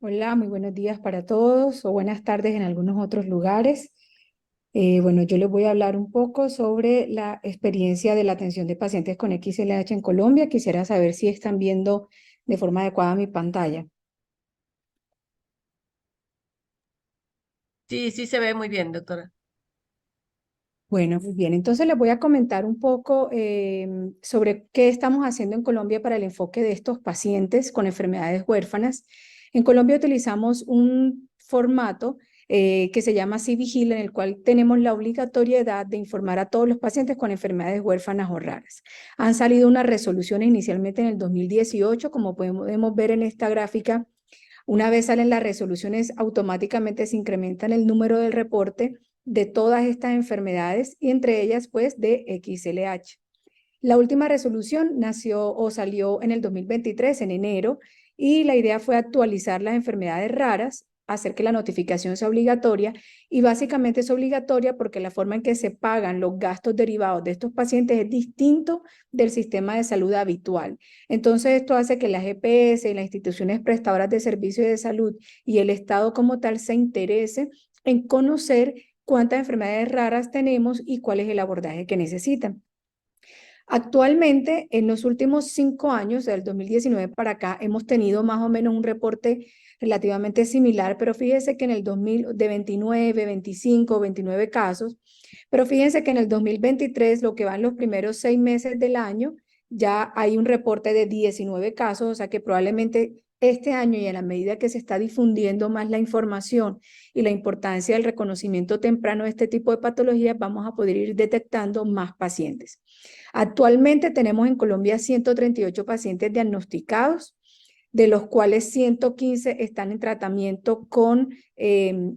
Hola, muy buenos días para todos o buenas tardes en algunos otros lugares. Bueno, yo les voy a hablar un poco sobre la experiencia de la atención de pacientes con XLH en Colombia. Quisiera saber si están viendo de forma adecuada mi pantalla. Sí, sí se ve muy bien, doctora. Bueno, muy bien. Entonces les voy a comentar un poco sobre qué estamos haciendo en Colombia para el enfoque de estos pacientes con enfermedades huérfanas. En Colombia utilizamos un formato que se llama CVigila, en el cual tenemos la obligatoriedad de informar a todos los pacientes con enfermedades huérfanas o raras. Han salido unas resoluciones inicialmente en el 2018, como podemos ver en esta gráfica. Una vez salen las resoluciones, automáticamente se incrementa el número del reporte de todas estas enfermedades y entre ellas, pues, de XLH. La última resolución nació o salió en el 2023, en enero, y la idea fue actualizar las enfermedades raras, hacer que la notificación sea obligatoria, y básicamente es obligatoria porque la forma en que se pagan los gastos derivados de estos pacientes es distinto del sistema de salud habitual. Entonces, esto hace que las EPS y las instituciones prestadoras de servicios de salud y el Estado como tal se interese en conocer cuántas enfermedades raras tenemos y cuál es el abordaje que necesitan. Actualmente, en los últimos 5 años, del 2019 para acá, hemos tenido más o menos un reporte relativamente similar, pero fíjense que en el 2000, de 29, 25, 29 casos, pero fíjense que en el 2023, lo que van los primeros 6 meses del año, ya hay un reporte de 19 casos, o sea que probablemente este año y a la medida que se está difundiendo más la información y la importancia del reconocimiento temprano de este tipo de patologías, vamos a poder ir detectando más pacientes. Actualmente tenemos en Colombia 138 pacientes diagnosticados, de los cuales 115 están en tratamiento con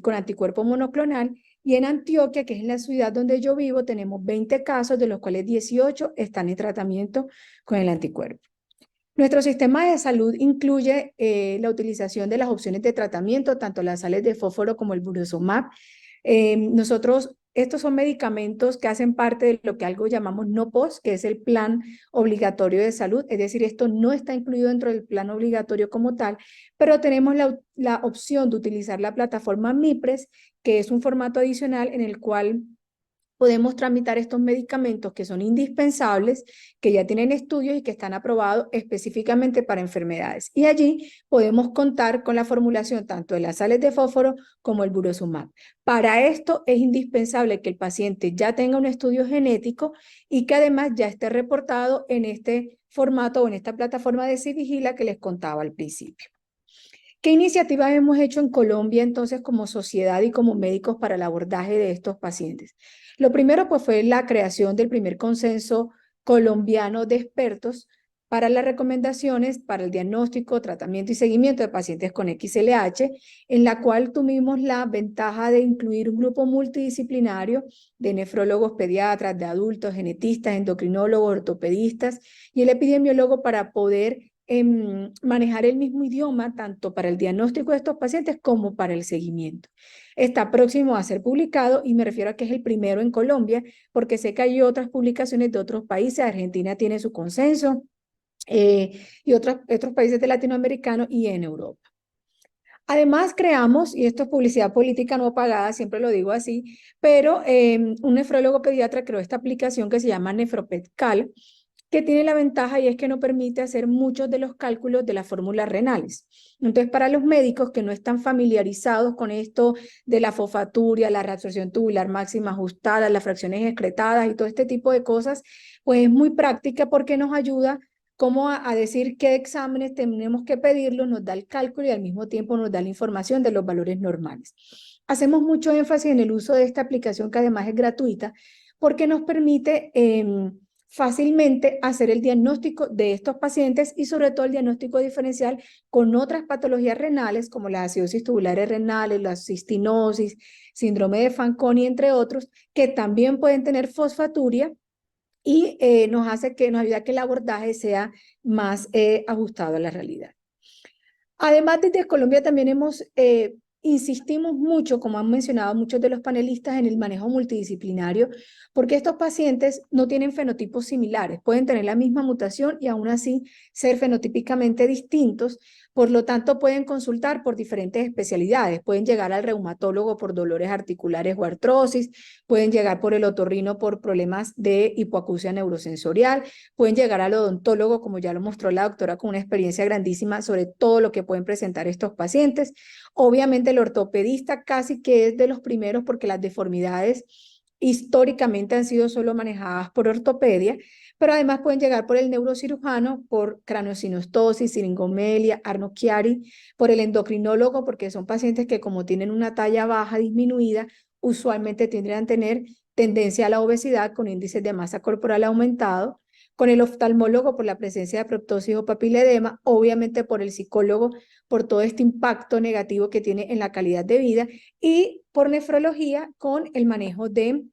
anticuerpo monoclonal. Y en Antioquia, que es la ciudad donde yo vivo, tenemos 20 casos, de los cuales 18 están en tratamiento con el anticuerpo. Nuestro sistema de salud incluye la utilización de las opciones de tratamiento, tanto las sales de fósforo como el burosumab. Estos son medicamentos que hacen parte de lo que algo llamamos NOPOS, que es el plan obligatorio de salud, es decir, esto no está incluido dentro del plan obligatorio como tal, pero tenemos la opción de utilizar la plataforma MIPRES, que es un formato adicional en el cual podemos tramitar estos medicamentos que son indispensables, que ya tienen estudios y que están aprobados específicamente para enfermedades. Y allí podemos contar con la formulación tanto de las sales de fósforo como el burosumab. Para esto es indispensable que el paciente ya tenga un estudio genético y que además ya esté reportado en este formato o en esta plataforma de Civigila que les contaba al principio. ¿Qué iniciativas hemos hecho en Colombia entonces como sociedad y como médicos para el abordaje de estos pacientes? Lo primero pues fue la creación del primer consenso colombiano de expertos para las recomendaciones para el diagnóstico, tratamiento y seguimiento de pacientes con XLH, en la cual tuvimos la ventaja de incluir un grupo multidisciplinario de nefrólogos, pediatras, de adultos, genetistas, endocrinólogos, ortopedistas y el epidemiólogo para poder manejar el mismo idioma tanto para el diagnóstico de estos pacientes como para el seguimiento. Está próximo a ser publicado y me refiero a que es el primero en Colombia porque sé que hay otras publicaciones de otros países. Argentina tiene su consenso y otros países de Latinoamérica y en Europa. Además, creamos, y esto es publicidad política no pagada, siempre lo digo así, pero un nefrólogo pediatra creó esta aplicación que se llama NefroPetCal, que tiene la ventaja y es que no permite hacer muchos de los cálculos de las fórmulas renales. Entonces, para los médicos que no están familiarizados con esto de la fosfaturia, la reabsorción tubular máxima ajustada, las fracciones excretadas y todo este tipo de cosas, pues es muy práctica porque nos ayuda como a decir qué exámenes tenemos que pedirlo, nos da el cálculo y al mismo tiempo nos da la información de los valores normales. Hacemos mucho énfasis en el uso de esta aplicación que además es gratuita porque nos permite fácilmente hacer el diagnóstico de estos pacientes y sobre todo el diagnóstico diferencial con otras patologías renales como las acidosis tubulares renales, la cistinosis, síndrome de Fanconi, entre otros, que también pueden tener fosfaturia y nos ayuda a que el abordaje sea más ajustado a la realidad. Además, desde Colombia también insistimos mucho, como han mencionado muchos de los panelistas, en el manejo multidisciplinario, porque estos pacientes no tienen fenotipos similares, pueden tener la misma mutación y aún así ser fenotípicamente distintos, Por lo tanto, pueden consultar por diferentes especialidades. Pueden llegar al reumatólogo por dolores articulares o artrosis, pueden llegar por el otorrino por problemas de hipoacusia neurosensorial, pueden llegar al odontólogo, como ya lo mostró la doctora, con una experiencia grandísima sobre todo lo que pueden presentar estos pacientes. Obviamente el ortopedista casi que es de los primeros porque las deformidades históricamente han sido solo manejadas por ortopedia, pero además pueden llegar por el neurocirujano, por craneosinostosis, siringomelia, Arno Chiari, por el endocrinólogo, porque son pacientes que como tienen una talla baja disminuida, usualmente tendrían a tener tendencia a la obesidad con índices de masa corporal aumentado, con el oftalmólogo por la presencia de proptosis o papiledema, obviamente por el psicólogo por todo este impacto negativo que tiene en la calidad de vida y por nefrología con el manejo del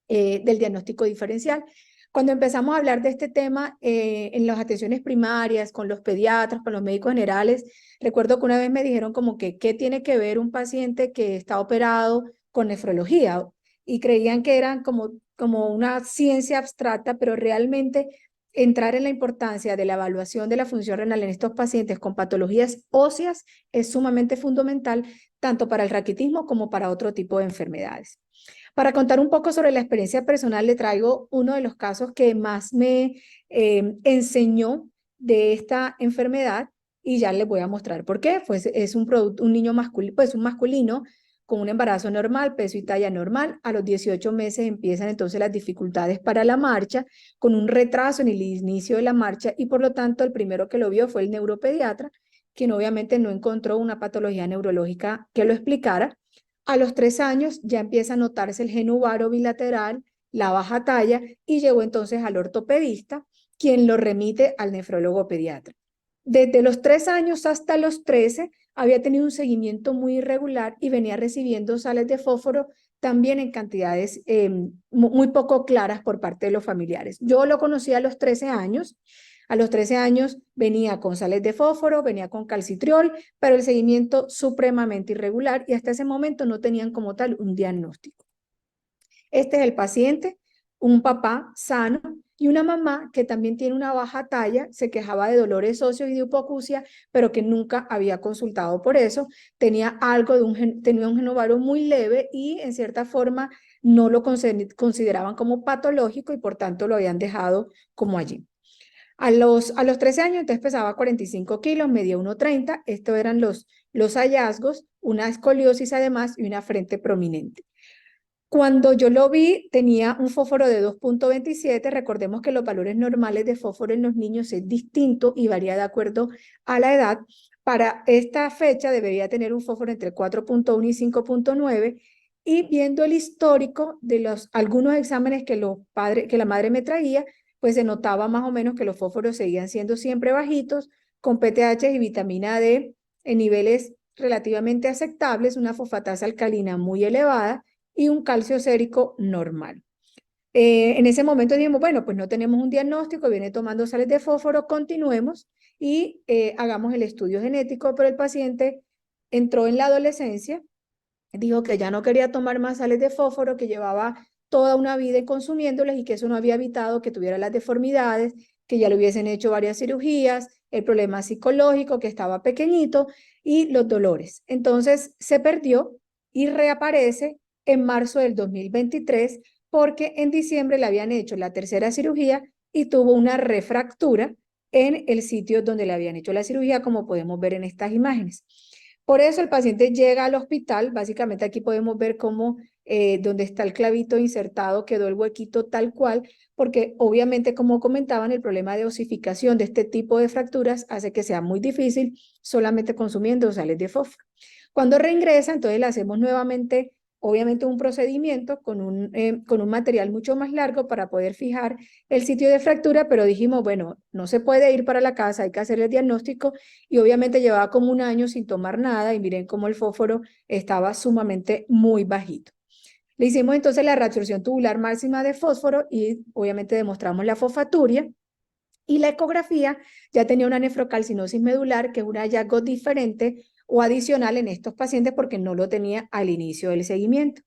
diagnóstico diferencial. Cuando empezamos a hablar de este tema en las atenciones primarias, con los pediatras, con los médicos generales, recuerdo que una vez me dijeron como que, ¿qué tiene que ver un paciente que está operado con nefrología? Y creían que eran como una ciencia abstracta, pero realmente entrar en la importancia de la evaluación de la función renal en estos pacientes con patologías óseas es sumamente fundamental, tanto para el raquitismo como para otro tipo de enfermedades. Para contar un poco sobre la experiencia personal, le traigo uno de los casos que más me enseñó de esta enfermedad y ya les voy a mostrar por qué. Pues es un niño masculino, pues un masculino con un embarazo normal, peso y talla normal. A los 18 meses empiezan entonces las dificultades para la marcha, con un retraso en el inicio de la marcha y por lo tanto el primero que lo vio fue el neuropediatra, quien obviamente no encontró una patología neurológica que lo explicara. A los 3 años ya empieza a notarse el genuvaro bilateral, la baja talla, y llegó entonces al ortopedista, quien lo remite al nefrólogo pediatra. Desde los 3 años hasta los 13 había tenido un seguimiento muy irregular y venía recibiendo sales de fósforo también en cantidades muy poco claras por parte de los familiares. Yo lo conocí a los 13 años. A los 13 años venía con sales de fósforo, venía con calcitriol, pero el seguimiento supremamente irregular y hasta ese momento no tenían como tal un diagnóstico. Este es el paciente, un papá sano y una mamá que también tiene una baja talla, se quejaba de dolores óseos y de hipoacusia, pero que nunca había consultado por eso, tenía algo tenía un genovaro muy leve y en cierta forma no lo consideraban como patológico y por tanto lo habían dejado como allí. A los 13 años, entonces pesaba 45 kilos, medía 1,30. Estos eran los hallazgos, una escoliosis además y una frente prominente. Cuando yo lo vi, tenía un fósforo de 2,27. Recordemos que los valores normales de fósforo en los niños es distinto y varía de acuerdo a la edad. Para esta fecha debería tener un fósforo entre 4,1 y 5,9. Y viendo el histórico de algunos exámenes que la madre me traía, pues se notaba más o menos que los fósforos seguían siendo siempre bajitos, con PTH y vitamina D en niveles relativamente aceptables, una fosfatasa alcalina muy elevada y un calcio sérico normal. En ese momento dijimos, bueno, pues no tenemos un diagnóstico, viene tomando sales de fósforo, continuemos y hagamos el estudio genético, pero el paciente entró en la adolescencia, dijo que ya no quería tomar más sales de fósforo, que llevaba toda una vida consumiéndolas y que eso no había evitado que tuviera las deformidades, que ya le hubiesen hecho varias cirugías, el problema psicológico, que estaba pequeñito y los dolores. Entonces se perdió y reaparece en marzo del 2023 porque en diciembre le habían hecho la tercera cirugía y tuvo una refractura en el sitio donde le habían hecho la cirugía, como podemos ver en estas imágenes. Por eso el paciente llega al hospital, básicamente aquí podemos ver cómo donde está el clavito insertado quedó el huequito tal cual, porque obviamente como comentaban el problema de osificación de este tipo de fracturas hace que sea muy difícil solamente consumiendo sales de fósforo. Cuando reingresa, entonces le hacemos nuevamente obviamente un procedimiento con un material mucho más largo para poder fijar el sitio de fractura, pero dijimos, bueno, no se puede ir para la casa, hay que hacer el diagnóstico y obviamente llevaba como un año sin tomar nada y miren cómo el fósforo estaba sumamente muy bajito. Le hicimos entonces la reabsorción tubular máxima de fósforo y obviamente demostramos la fosfaturia y la ecografía ya tenía una nefrocalcinosis medular, que es un hallazgo diferente o adicional en estos pacientes porque no lo tenía al inicio del seguimiento.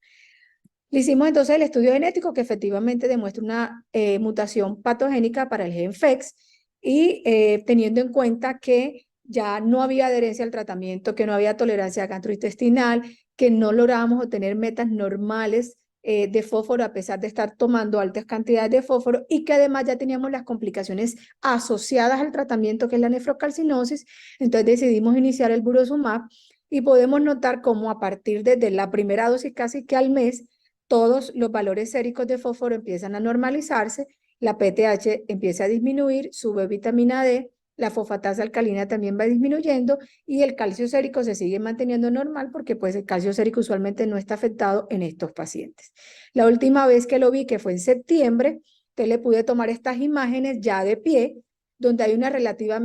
Le hicimos entonces el estudio genético que efectivamente demuestra una mutación patogénica para el gen FEX y teniendo en cuenta que ya no había adherencia al tratamiento, que no había tolerancia gastrointestinal, que no lográbamos obtener metas normales de fósforo a pesar de estar tomando altas cantidades de fósforo y que además ya teníamos las complicaciones asociadas al tratamiento que es la nefrocalcinosis. Entonces decidimos iniciar el Burosumab y podemos notar cómo a partir de la primera dosis casi que al mes todos los valores séricos de fósforo empiezan a normalizarse, la PTH empieza a disminuir, sube vitamina D, la fosfatasa alcalina también va disminuyendo y el calcio sérico se sigue manteniendo normal porque pues el calcio sérico usualmente no está afectado en estos pacientes. La última vez que lo vi, que fue en septiembre, te le pude tomar estas imágenes ya de pie, donde hay una relativa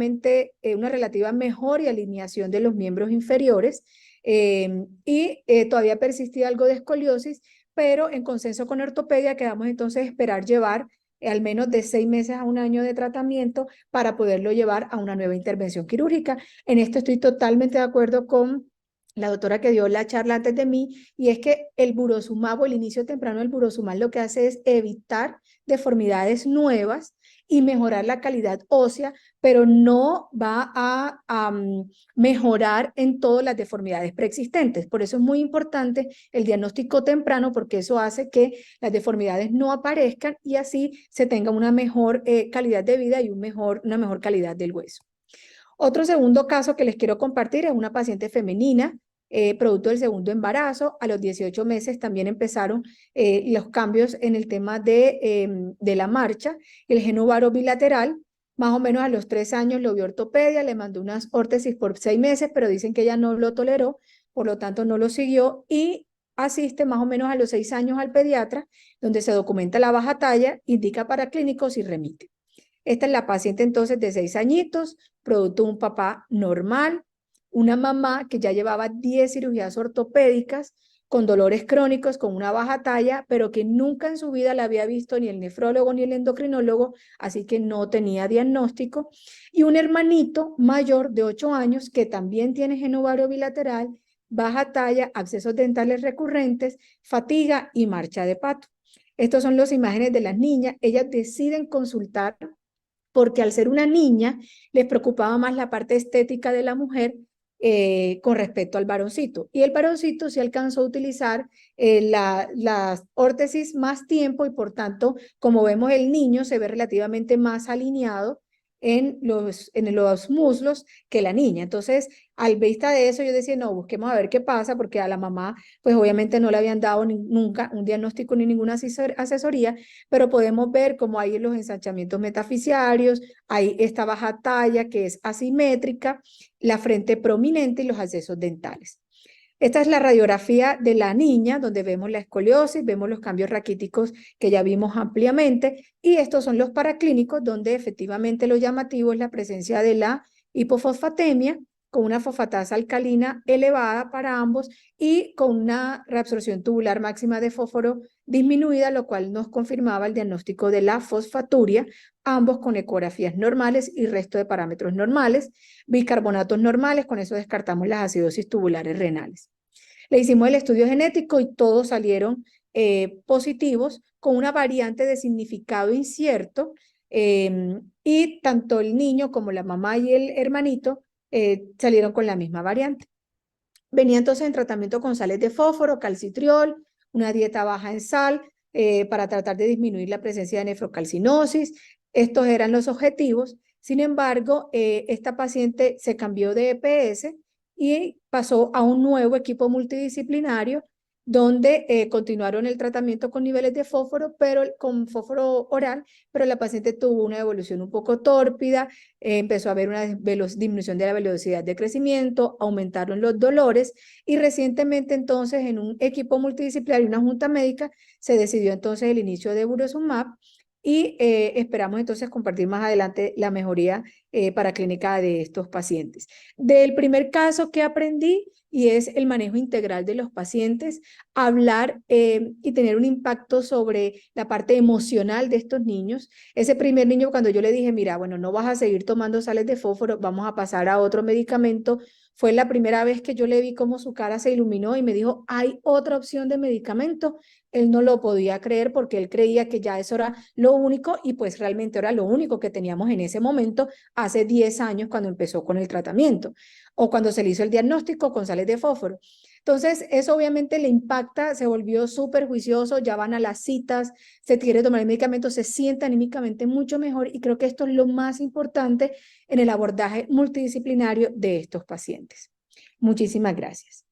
mejor y alineación de los miembros inferiores todavía persistía algo de escoliosis, pero en consenso con ortopedia quedamos entonces a esperar llevar al menos de 6 meses a un año de tratamiento para poderlo llevar a una nueva intervención quirúrgica. En esto estoy totalmente de acuerdo con la doctora que dio la charla antes de mí, y es que el burosumab o el inicio temprano del burosumab lo que hace es evitar deformidades nuevas y mejorar la calidad ósea, pero no va a mejorar en todas las deformidades preexistentes. Por eso es muy importante el diagnóstico temprano, porque eso hace que las deformidades no aparezcan y así se tenga una mejor calidad de vida y una mejor calidad del hueso. Otro segundo caso que les quiero compartir es una paciente femenina, producto del segundo embarazo. A los 18 meses también empezaron los cambios en el tema de la marcha, el genovaro bilateral. Más o menos a los 3 años lo vio ortopedia, le mandó unas órtesis por 6 meses, pero dicen que ella no lo toleró, por lo tanto no lo siguió y asiste más o menos a los 6 años al pediatra, donde se documenta la baja talla, indica paraclínicos y remite. Esta es la paciente entonces de 6 añitos, producto de un papá normal, una mamá que ya llevaba 10 cirugías ortopédicas, con dolores crónicos, con una baja talla, pero que nunca en su vida la había visto ni el nefrólogo ni el endocrinólogo, así que no tenía diagnóstico, y un hermanito mayor de 8 años que también tiene genovario bilateral, baja talla, abscesos dentales recurrentes, fatiga y marcha de pato. Estas son las imágenes de las niñas. Ellas deciden consultar porque al ser una niña les preocupaba más la parte estética de la mujer con respecto al varoncito. Y el varoncito se alcanzó a utilizar las órtesis más tiempo y por tanto, como vemos, el niño se ve relativamente más alineado en los muslos que la niña. Entonces, al vista de eso, yo decía, no, busquemos a ver qué pasa, porque a la mamá, pues obviamente no le habían dado nunca un diagnóstico ni ninguna asesoría, pero podemos ver cómo hay los ensanchamientos metafisiarios, hay esta baja talla que es asimétrica, la frente prominente y los accesos dentales. Esta es la radiografía de la niña, donde vemos la escoliosis, vemos los cambios raquíticos que ya vimos ampliamente, y estos son los paraclínicos, donde efectivamente lo llamativo es la presencia de la hipofosfatemia, con una fosfatasa alcalina elevada para ambos y con una reabsorción tubular máxima de fósforo disminuida, lo cual nos confirmaba el diagnóstico de la fosfaturia, ambos con ecografías normales y resto de parámetros normales, bicarbonatos normales, con eso descartamos las acidosis tubulares renales. Le hicimos el estudio genético y todos salieron positivos con una variante de significado incierto y tanto el niño como la mamá y el hermanito salieron con la misma variante. Venía entonces en tratamiento con sales de fósforo, calcitriol, una dieta baja en sal para tratar de disminuir la presencia de nefrocalcinosis. Estos eran los objetivos. Sin embargo, esta paciente se cambió de EPS y pasó a un nuevo equipo multidisciplinario donde continuaron el tratamiento con niveles de fósforo, pero con fósforo oral, pero la paciente tuvo una evolución un poco tórpida, empezó a haber una disminución de la velocidad de crecimiento, aumentaron los dolores y recientemente entonces en un equipo multidisciplinario, una junta médica, se decidió entonces el inicio de Burosumab y esperamos entonces compartir más adelante la mejoría para clínica de estos pacientes. Del primer caso que aprendí, y es el manejo integral de los pacientes, hablar y tener un impacto sobre la parte emocional de estos niños. Ese primer niño, cuando yo le dije, mira, bueno, no vas a seguir tomando sales de fósforo, vamos a pasar a otro medicamento, Fue la primera vez que yo le vi cómo su cara se iluminó y me dijo, hay otra opción de medicamento. Él no lo podía creer porque él creía que ya eso era lo único y pues realmente era lo único que teníamos en ese momento hace 10 años cuando empezó con el tratamiento o cuando se le hizo el diagnóstico con sales de fósforo. Entonces, eso obviamente le impacta, se volvió súper juicioso, ya van a las citas, se quiere tomar el medicamento, se siente anímicamente mucho mejor y creo que esto es lo más importante en el abordaje multidisciplinario de estos pacientes. Muchísimas gracias.